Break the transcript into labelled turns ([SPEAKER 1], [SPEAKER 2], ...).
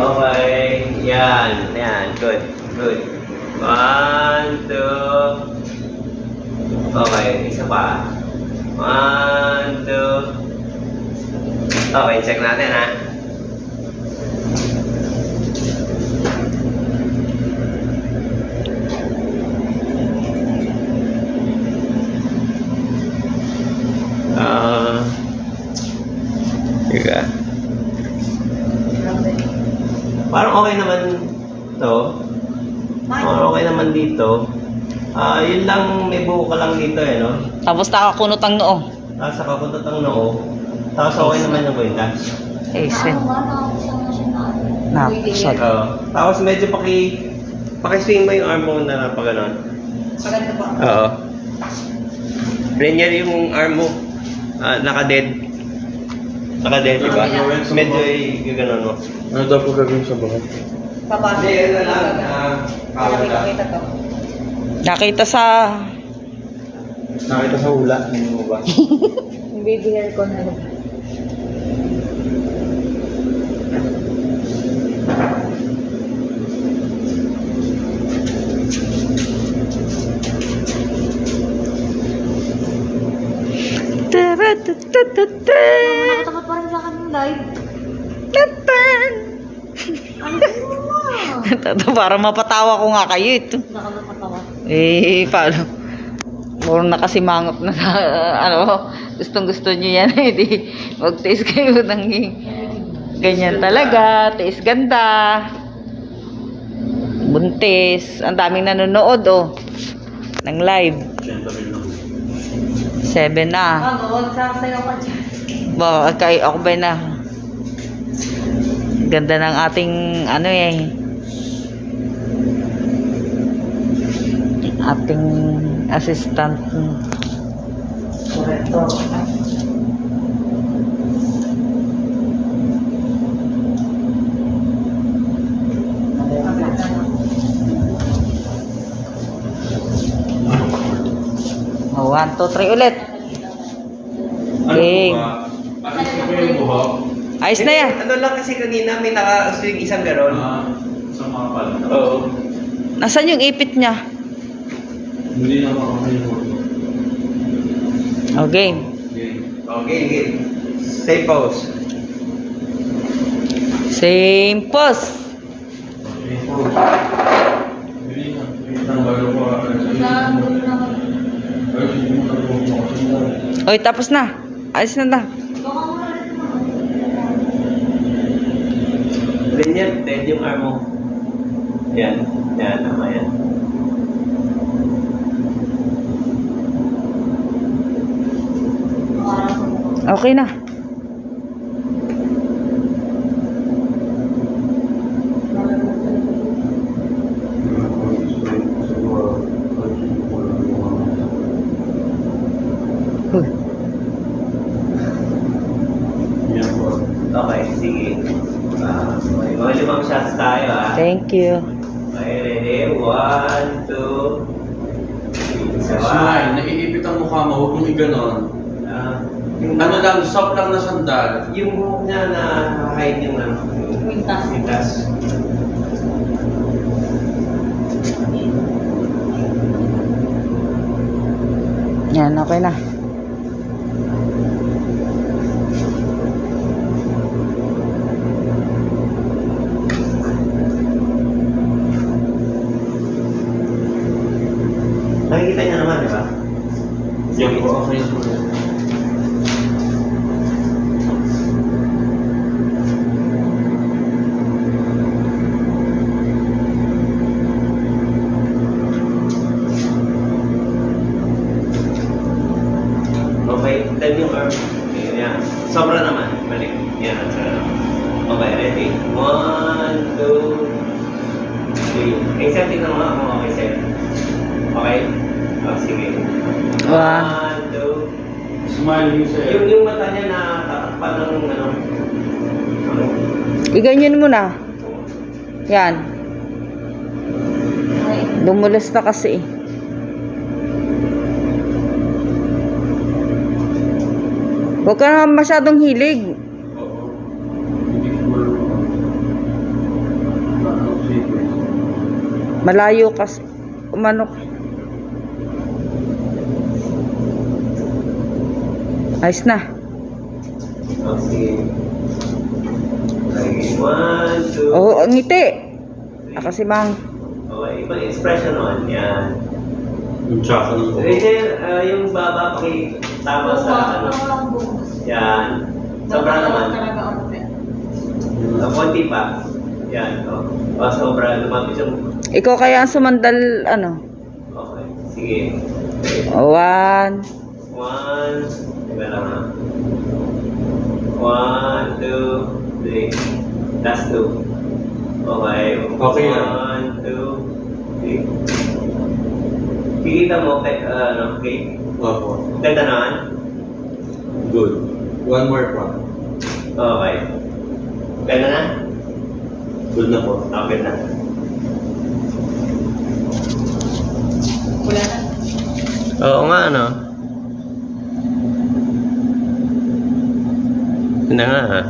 [SPEAKER 1] Okay. Yan. Yan. Good. Good. 1, 2. Okay. Isa pa. 1, 2. Okay. Check natin ha. Teka. Parang okay naman to. Parang okay naman dito. Yun lang, may buho ka lang dito eh, no?
[SPEAKER 2] Tapos nakakunot ang noo.
[SPEAKER 1] Tapos nakapuntot ang noo. Tapos okay naman yung kwintas.
[SPEAKER 2] Ace. Nakusot.
[SPEAKER 1] Tapos medyo paki-swing mo yung arm mo na napagano'n.
[SPEAKER 3] Maganda po.
[SPEAKER 1] Oo. Linear yung arm mo. Naka-dead. Naka-dead, diba? Medyo yung gano'n mo.
[SPEAKER 4] Ano daw po gagawin sa bahay?
[SPEAKER 3] Papasok.
[SPEAKER 1] Hindi, ano lang.
[SPEAKER 3] Nakita to.
[SPEAKER 2] Nakita sa...
[SPEAKER 4] Nakita sa hula. Hindi mo ba?
[SPEAKER 3] Yung baby hair ko na. Nakatakot pa rin sa akin yung live.
[SPEAKER 2] Para mapatawa ko nga kayo ito.
[SPEAKER 3] Nakakatawa.
[SPEAKER 2] Eh, paano? Murong nakasimangot na sa, gustong gusto nyo yan. Hindi, mag-taste kayo ng ganyan talaga. Taste ganda. Buntis. Ang daming nanonood, oh. Ng live. 7 na.
[SPEAKER 3] Huwag sasayaw ka dyan.
[SPEAKER 2] Ako ba na? Ganda ng ating, ating assistant.
[SPEAKER 3] Correcto.
[SPEAKER 2] Oh, 1, 2, 3 ulit. Okay. Ayos na yan.
[SPEAKER 1] Ano lang kasi kanina may naka-swing isang ganon.
[SPEAKER 4] Sa mga pala.
[SPEAKER 1] Oo.
[SPEAKER 2] Nasaan yung ipit niya?
[SPEAKER 4] Hindi na makakalimutan.
[SPEAKER 2] Okay.
[SPEAKER 1] Okay, good. Stay pose.
[SPEAKER 2] Same pose. Oy, tapos na. Ayos na na.
[SPEAKER 1] Linear, dead yung arm mo. Yan. Yan, tama yan.
[SPEAKER 2] Okay na. Uy.
[SPEAKER 1] Okay, sige. Okay, mga 5 shots tayo
[SPEAKER 2] Thank you.
[SPEAKER 1] Okay, ready? 1, 2, 3.
[SPEAKER 4] Smile, naiipit ang mukha mo, huwag mong iganon. Ano lang, soft lang na sandal.
[SPEAKER 1] Yung buhok niya na hide yung
[SPEAKER 3] Quintas.
[SPEAKER 1] Quintas.
[SPEAKER 2] Yan, okay na.
[SPEAKER 1] Nakikita niya naman, di ba?
[SPEAKER 4] Yan po, okay.
[SPEAKER 1] Okay, then yung arm. Okay, yan. Sobra naman. Balik. Yan. Okay, ready? 1, 2, 3. Okay, sir, tingnan mo ako. Okay, sir. Okay? Sige.
[SPEAKER 2] Wow.
[SPEAKER 1] 1, 2.
[SPEAKER 4] Smile you sir.
[SPEAKER 1] Yung mata niya na tatakpan ng ano.
[SPEAKER 2] Iganyan mo na. Yan. Dumulas na kasi. Huwag ka na masyadong hilig.
[SPEAKER 4] Oo. Hindi ko
[SPEAKER 2] Malayo kasi. Umano. Ayos na.
[SPEAKER 1] Oh, sige. Okay, 1, 2,
[SPEAKER 2] Oo, ang ngiti. Kasi mang.
[SPEAKER 1] okay, ibang expression naman. Yan.
[SPEAKER 4] Yung tsaka ng buhok.
[SPEAKER 1] Razer, yung baba pakitama sa ano. Yan. Sobra naman. Konti pa. Yan. O, sobra. Lumapit sa mukha.
[SPEAKER 2] Ikaw kaya ang sumandal, ano?
[SPEAKER 1] Okay. Sige. Okay.
[SPEAKER 2] 1.
[SPEAKER 1] 1. Teka lang ha. 1, 2, 3. Last 2. Okay.
[SPEAKER 4] Okay na.
[SPEAKER 1] 1, 2, 3. Kikita mo, okay?
[SPEAKER 4] Opo.
[SPEAKER 1] Ganda naman.
[SPEAKER 4] Good. One more pa.
[SPEAKER 1] Okay. Ganda na?
[SPEAKER 4] Good na po.
[SPEAKER 1] Okay na.
[SPEAKER 3] Wala na.
[SPEAKER 1] Oo nga, ano? Yun na nga, ha?